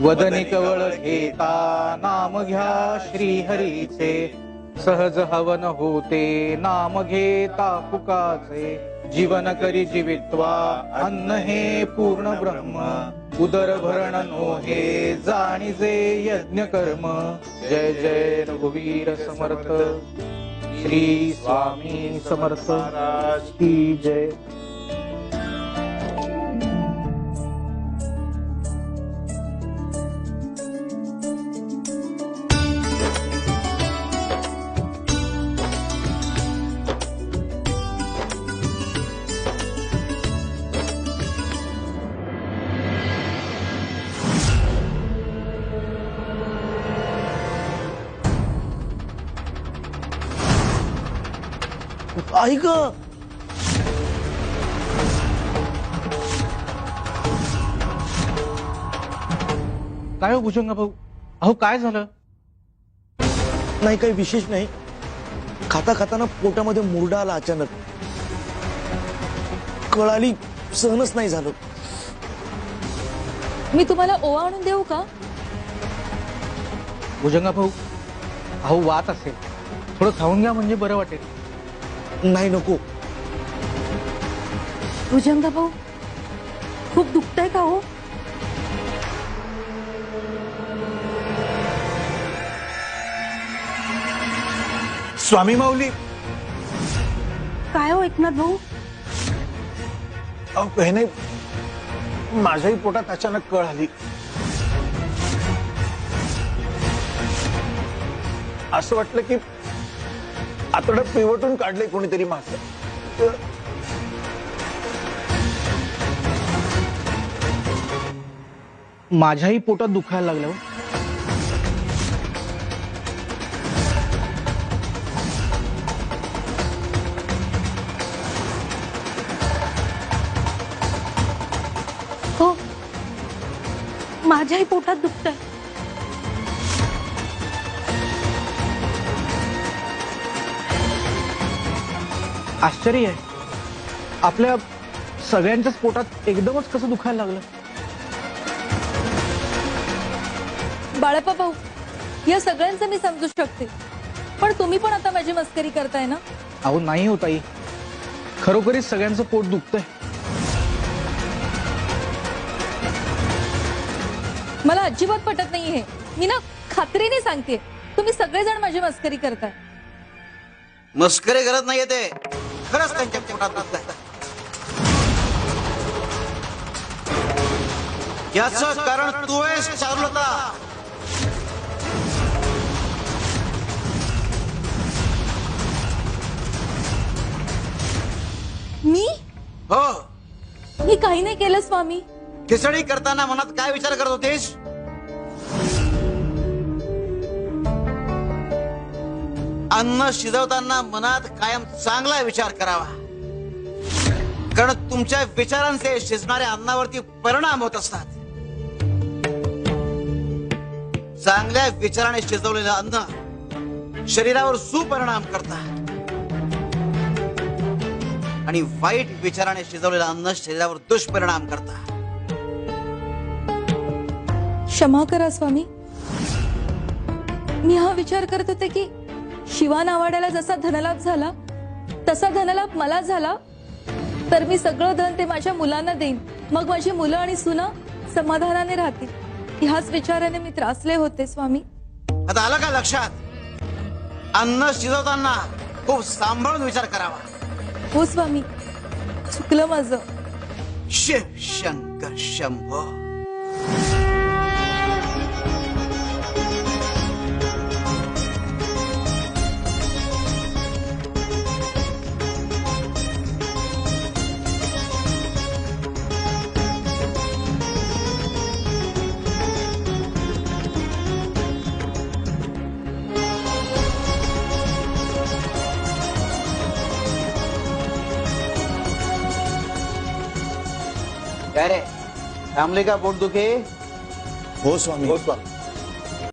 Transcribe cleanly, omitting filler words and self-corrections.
वदनी कवळ घेता नाम घ्या श्री हरीचे, सहज हवन होते नाम घेता फुकाचे, जीवन करी जीवित्वा अन्न हे पूर्ण ब्रह्म, उदर भरण नोहे जाणीजे यज्ञ कर्म, जय जय रघुवीर समर्थ, श्री स्वामी समर्थ महाराज की जय। ऐक काय हो भुजंगा भाऊ, अहो काय झालं? नाही, काही विशेष नाही। खाता खाताना पोटामध्ये मुरडा आला अचानक, कळाली, सहनच नाही झालं। मी तुम्हाला ओवा आणून देऊ का? भुजंगा भाऊ, अहो वात असेल, थोडं खाऊन घ्या म्हणजे बरं वाटेल। नाही, नको। भुजंगा भाऊ, खूप दुखतंय का हो? स्वामी माऊली, काय हो एकनाथ भाऊ? अहो काही नाही, माझ्याही पोटात अचानक कळ आली। असं वाटलं की आतडं पिवटून काढले कोणीतरी माझं। माझ्याही पोटात दुखायला लागलं। हो, माझ्याही पोटात दुखतंय। आश्चर्य आहे, आपल्या सगळ्यांच्याच पोटात एकदमच कसं दुखायला लागलं? बाळप्पा भाऊ, या सगळ्यांचं मी समजू शकते, पण तुम्ही पण आता माझी मस्करी करताय ना? अहो नाही हो ताई, खरोखरीच सगळ्यांचं पोट दुखतंय। मला अजिबात पटत नाही हे। मी ना खात्रीने सांगते, तुम्ही सगळेजण माझी मस्करी करताय। मस्करी करत नाहीये ते, खरंच त्यांच्या पोटात दुखतंय। याचं कारण तू आहेस चारुलता। मी हो, मी काही नाही केलं स्वामी। खिचडी करताना मनात काय विचार करत होतीस? अन्न शिजवताना मनात कायम चांगला विचार करावा, कारण तुमच्या विचारांचे शिजणाऱ्या अन्नावरती परिणाम होत असतात। चांगल्या विचाराने शिजवलेलं अन्न शरीरावर सुपरिणाम करतात आणि वाईट विचाराने शिजवलेलं अन्न शरीरावर दुष्परिणाम करतात। क्षमा करा स्वामी, मी हा विचार करत होते की शिवा नावाड्याला जसा धनलाभ झाला तसा धनलाभ मला झाला तर मी सगळं धन ते माझ्या मुलांना देईन, मग माझी मुलं आणि सुना समाधानाने राहतील। ह्याच विचाराने मी त्रासले होते स्वामी। आता आलं का लक्षात? अन्न शिजवताना खूप सांभाळून विचार करावा। हो स्वामी, चुकलं माझं। शिव शंकर शंभो। काय रे, थांबले का पोट दुखे? हो स्वामी, हो स्वामी।